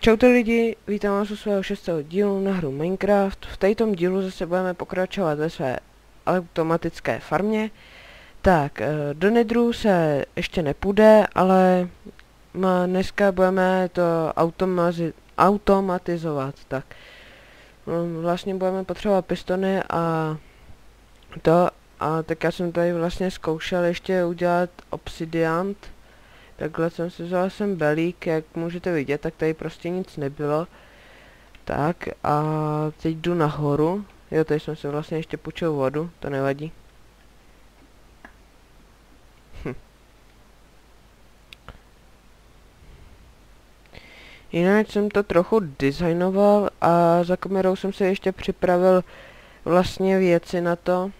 Čaute lidi, vítám vás u svého 6. dílu na hru Minecraft. V této dílu zase budeme pokračovat ve své automatické farmě. Tak, do Nedru se ještě nepůjde, ale dneska budeme to automatizovat. Tak, vlastně budeme potřebovat pistony a to, a tak já jsem tady vlastně zkoušel ještě udělat obsidiant. Takhle jsem si vzal sem belík, jak můžete vidět, tak tady prostě nic nebylo. Tak a teď jdu nahoru. Jo, tady jsem si vlastně ještě půjčil vodu, to nevadí. Jinak jsem to trochu designoval a za kamerou jsem si ještě připravil vlastně věci na to.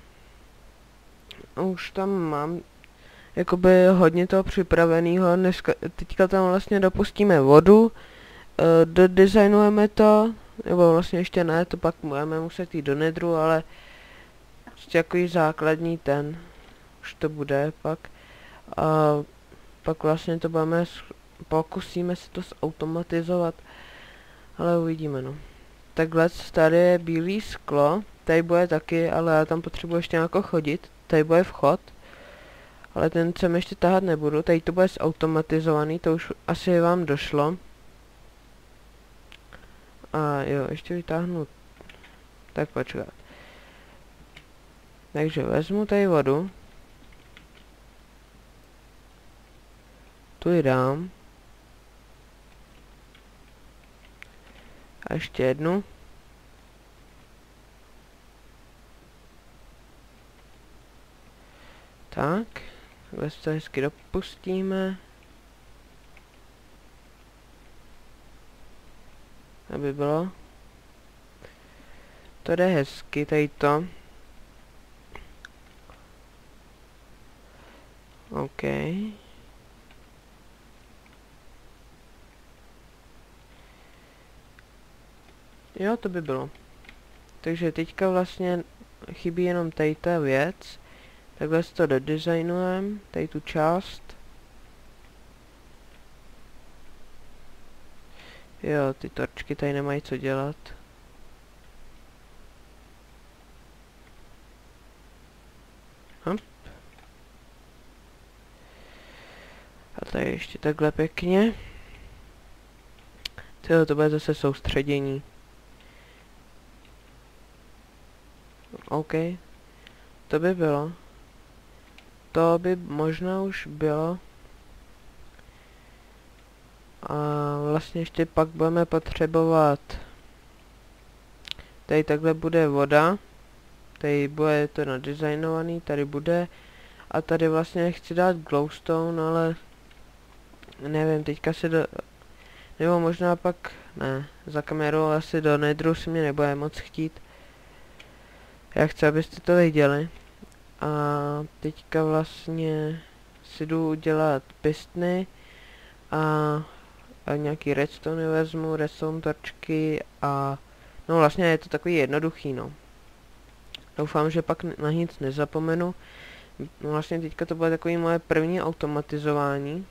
Už tam mám jakoby hodně toho připraveného. Teďka tam vlastně dopustíme vodu, dodesignujeme to, nebo vlastně ještě ne, to pak budeme muset jít do Nedru, ale prostě takový základní ten, už to bude pak. A pak vlastně to pokusíme se to zautomatizovat, ale uvidíme no. Takhle tady je bílý sklo, tady bude taky, ale já tam potřebuji ještě nějako chodit, tady bude vchod. Ale ten sem ještě tahat nebudu, tady to bude zautomatizovaný, to už asi vám došlo. A jo, ještě vytáhnu, tak počkat. Takže vezmu tady vodu. Tu ji dám. A ještě jednu. Tak, takhle se to hezky dopustíme. Aby bylo. To jde hezky, tady to. OK. Jo, to by bylo. Takže teďka vlastně chybí jenom tady ta věc. Takhle si to dodesignujeme, tady tu část. Jo, ty torčky tady nemají co dělat. Hop. A tady ještě takhle pěkně. Tyjo, to bude zase soustředění. OK. To by bylo. To by možná už bylo. A vlastně ještě pak budeme potřebovat. Tady takhle bude voda. Tady bude to nadizajnovaný, tady bude. A tady vlastně chci dát glowstone, ale nevím, teďka si nebo možná pak, ne, za kamerou asi do Nedru si mě nebude moc chtít. Já chci, abyste to viděli. A teďka vlastně si jdu udělat pistny a nějaký redstone vezmu, redstone torčky a no vlastně je to takový jednoduchý no. Doufám, že pak na nic nezapomenu. No vlastně teďka to bude takový moje první automatizování.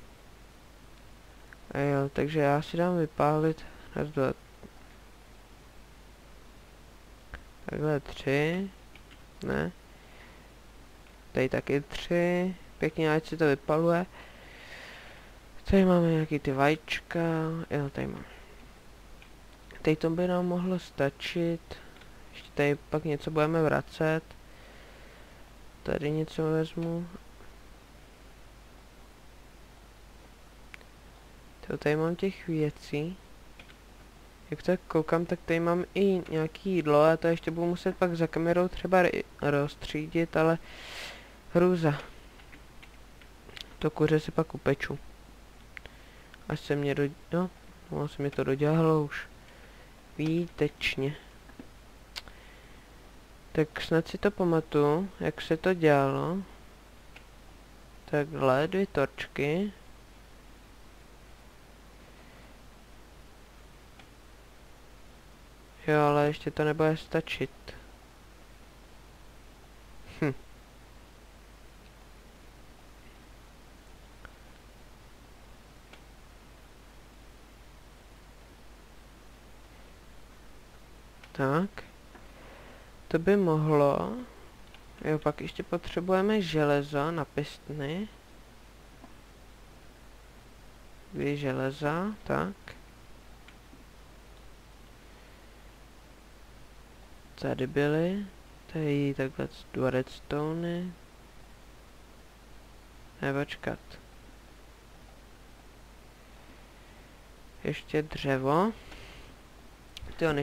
A jo, takže já si dám vypálit raz, dva, takhle 3, ne, tady taky 3, pěkně ať si to vypaluje. Tady máme nějaký ty vajíčka, jo, tady mám. Tady to by nám mohlo stačit, ještě tady pak něco budeme vracet. Tady něco vezmu. Tady mám těch věcí. Jak tak koukám, tak tady mám i nějaký jídlo a to ještě budu muset pak za kamerou třeba rozstřídit, ale hrůza. To kuře si pak upeču. Až se mě no, se mi to dodělalo už. Výtečně. Tak snad si to pamatuju, jak se to dělalo. Takhle, 2 torčky. Jo, ale ještě to nebude stačit. Tak. To by mohlo. Jo, pak ještě potřebujeme železo na pistny. 2 železa, tak. Tady byly. Tady takhle 2 redstony. Počkat. Ještě dřevo. Tyjo,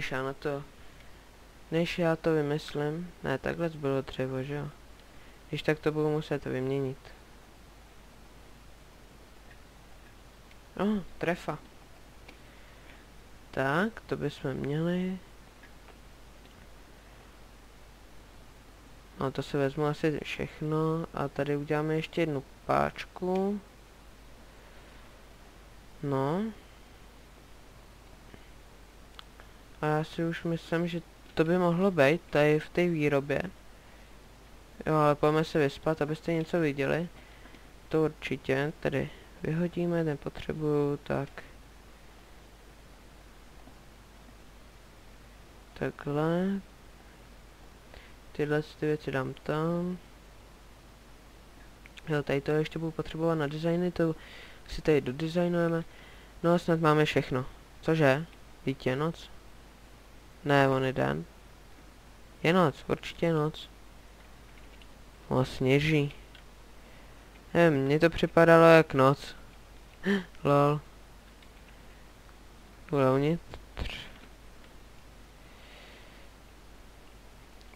než já to vymyslím. Ne, takhle bylo dřevo, že jo? Když tak to budu muset vyměnit. Trefa. Tak, to bychom měli. No to se vezmu asi všechno a tady uděláme ještě jednu páčku. No. A já si už myslím, že to by mohlo být tady v té výrobě. Jo, ale pojďme se vyspat, abyste něco viděli. To určitě, tady vyhodíme, nepotřebuju, tak. Takhle. Tyhle ty věci dám tam. Jo, tady to ještě budu potřebovat na designy, to si tady dodesignujeme. No a snad máme všechno. Cože? Vždyť je noc? Ne, on je den. Je noc, určitě je noc. O, sněží. Mně to připadalo jak noc. Lol. Uvnitř.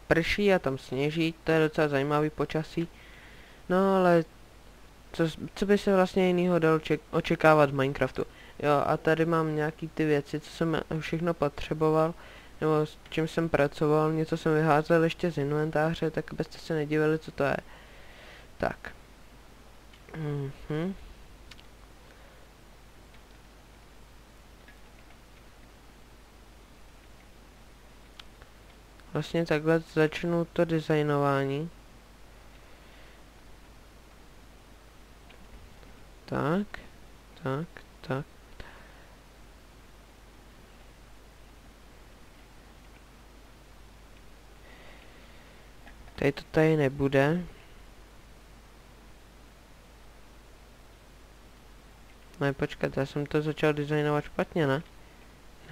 Prší a tam sněží, to je docela zajímavý počasí. No ale co by se vlastně jinýho dalo očekávat v Minecraftu. Jo, a tady mám nějaký ty věci, co jsem všechno potřeboval, nebo s čím jsem pracoval, něco jsem vyházel ještě z inventáře, tak abyste se nedivili, co to je. Tak. Vlastně takhle začnu to designování. Tak. Tady to tady nebude. Ne, počkat, já jsem to začal designovat špatně, ne?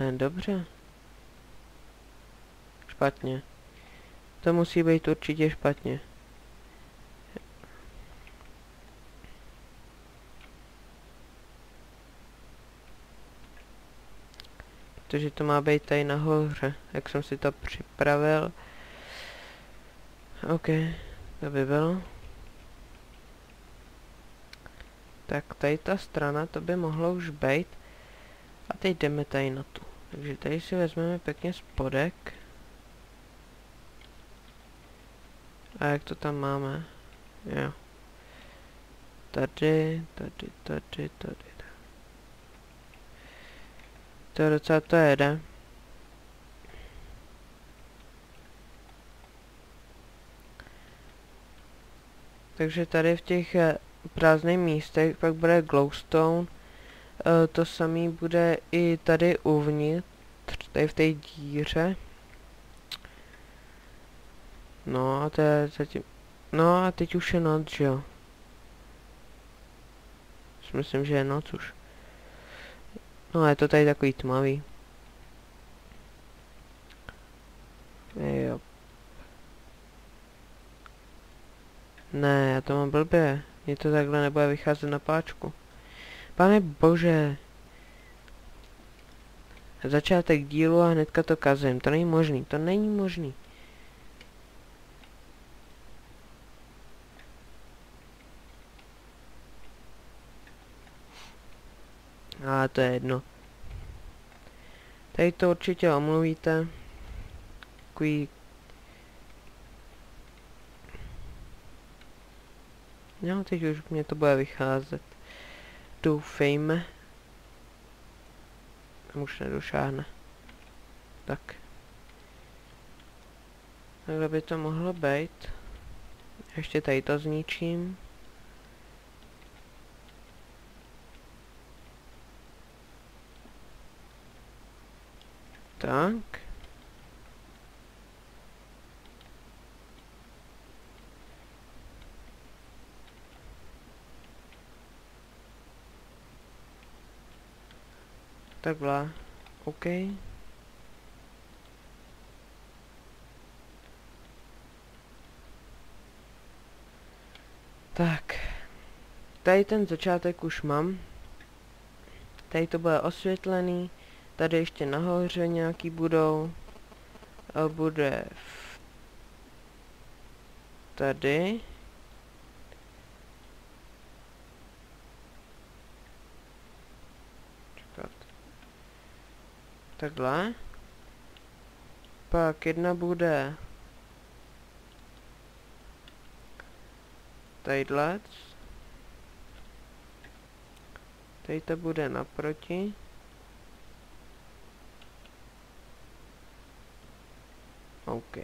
Ne, dobře. Špatně. To musí být určitě špatně. Protože to má být tady nahoře, jak jsem si to připravil. OK, to by bylo. Tak tady ta strana, to by mohlo už být. A teď jdeme tady na tu. Takže tady si vezmeme pěkně spodek. A jak to tam máme? Jo. Tady. To je docela to jede. Takže tady v těch prázdných místech pak bude glowstone. To samý bude i tady uvnitř, tady v té díře. No a to je zatím... No a teď už je noc, že jo? Myslím, že je noc už. No a je to tady takový tmavý. Jo. Ne, já to mám blbě. Mně to takhle nebude vycházet na páčku. Pane bože. Začátek dílu a hnedka to kazím. To není možný, to není možný. A to je jedno. Tady to určitě omluvíte. Takový... No, teď už mě to bude vycházet. Doufejme. Už nedošáhne. Tak. Takhle by to mohlo být. Ještě tady to zničím. Tak. Takhle. OK. Tak. Tady ten začátek už mám. Tady to bude osvětlený. Tady ještě nahoře nějaký budou. A bude tady. Čekat. Takhle. Pak jedna bude tadyhle. Tady to bude naproti. OK.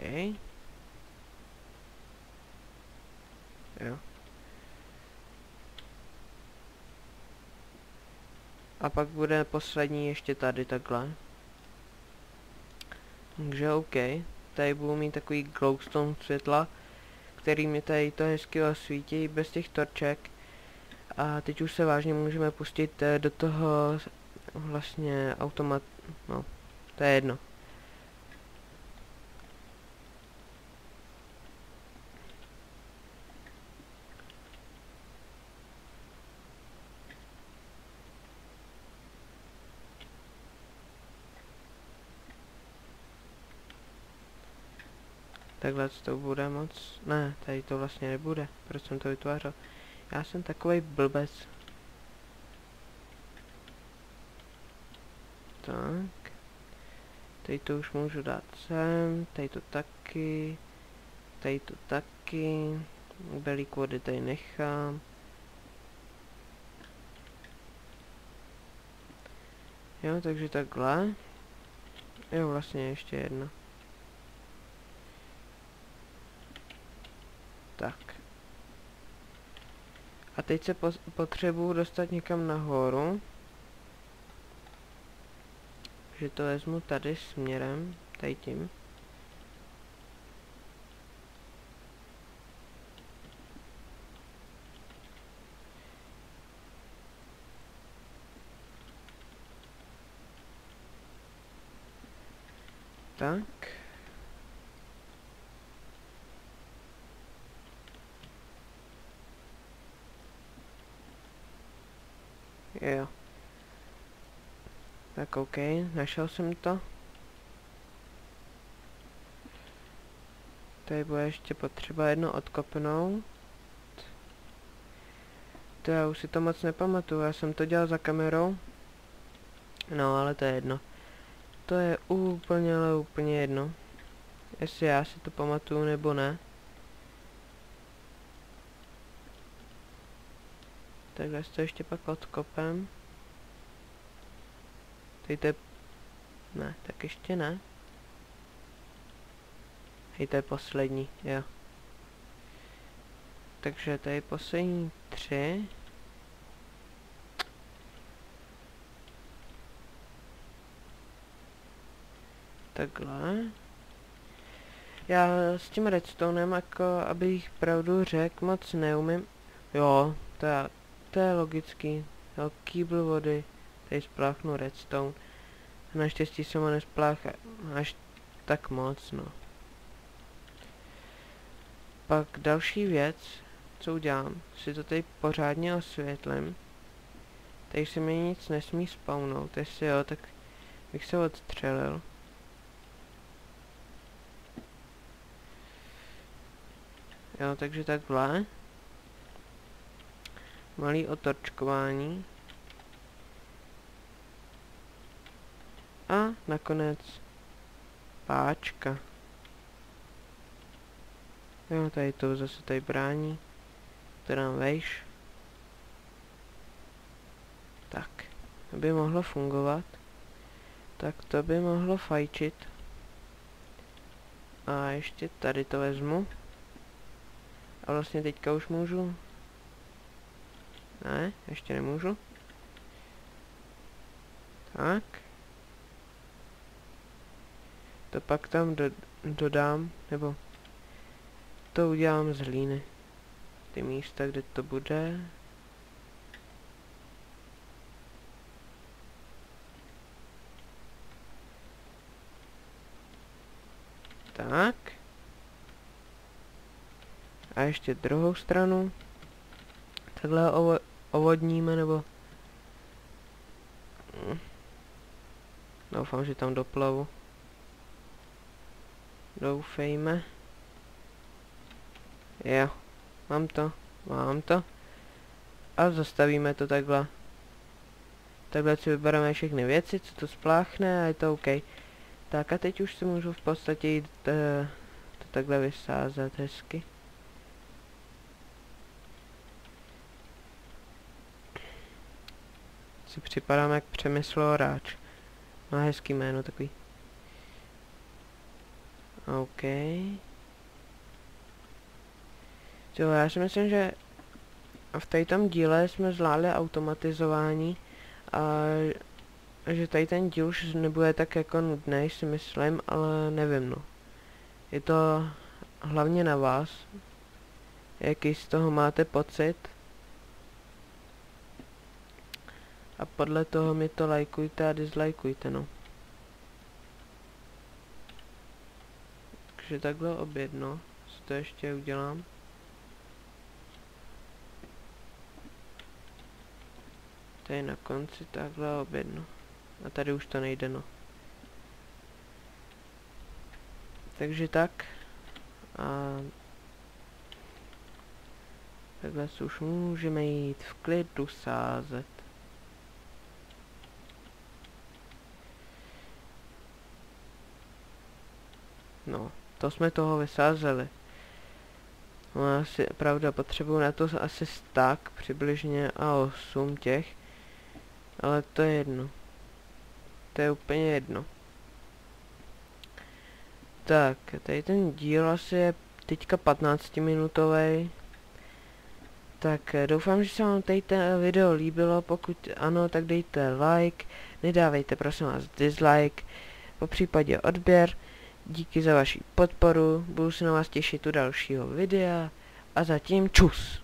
Jo. A pak bude poslední ještě tady takhle. Takže OK. Tady budu mít takový glowstone světla, který mi tady to hezky osvítí bez těch torček. A teď už se vážně můžeme pustit do toho vlastně automat... No, to je jedno. Takhle to bude moc... Ne, tady to vlastně nebude. Proč jsem to vytvářel? Já jsem takovej blbec. Tak. Tady to už můžu dát sem. Tady to taky. Tady to taky. Belík vody tady nechám. Jo, takže takhle. Jo, vlastně ještě jedno. Tak. A teď se potřebuju dostat někam nahoru. Že to vezmu tady směrem, tady tím. Tak. Jo. Tak OK, našel jsem to. Tady bude ještě potřeba jedno odkopnout. To já už si to moc nepamatuju, já jsem to dělal za kamerou. No, ale to je jedno. To je úplně, ale úplně jedno. Jestli já si to pamatuju nebo ne. Takhle to ještě pak odkopem. Tady to je... Ne, tak ještě ne. Hej, to je poslední, jo. Takže tady poslední 3. Takhle. Já s tím redstonem, jako abych pravdu řekl, moc neumím. Jo, to je logický. Jo, kýbl vody. Tady spláchnu redstone. Naštěstí jsem ho nespláchal až tak moc, no. Pak další věc, co udělám, si to tady pořádně osvětlím. Tady se mi nic nesmí spawnout, jestli jo, tak bych se odstřelil. Jo, takže takhle. Malý otočkování. A nakonec páčka. Jo, tady to zase tady brání. To nám vejš. Tak, to by mohlo fungovat. Tak to by mohlo fajčit. A ještě tady to vezmu. A vlastně teďka už můžu. Ne, ještě nemůžu. Tak. To pak tam dodám, nebo to udělám z hlíny. Ty místa, kde to bude. Tak. A ještě druhou stranu. Takhle ovodníme, nebo... Doufám, že tam doplavu. Doufejme. Jo, mám to. A zastavíme to takhle. Takhle si vybereme všechny věci, co to spláchne a je to OK. Tak a teď už si můžu v podstatě jít to takhle vysázet hezky. Si připadám jak Přemysloráč. Má hezký jméno takový. OK. Jo, já si myslím, že v tady tom díle jsme zvládli automatizování a že tady ten díl už nebude tak jako nudný, si myslím, ale nevím, no. Je to hlavně na vás, jaký z toho máte pocit. A podle toho mi to lajkujte a dislajkujte, no. Takže takhle objedno, si to ještě udělám. Tady na konci takhle objedno. A tady už to nejde, no. Takže tak. A takhle si už můžeme jít v klidu sázet. No, to jsme toho vysázeli. No, asi, pravda, potřebuju na to asi stack přibližně a 8 těch. Ale to je jedno. To je úplně jedno. Tak, tady ten díl asi je teďka 15-minutový. Tak doufám, že se vám tady ten video líbilo. Pokud ano, tak dejte like. Nedávejte prosím vás dislike. Po případě odběr. Díky za vaši podporu. Budu se na vás těšit u dalšího videa. A zatím čus.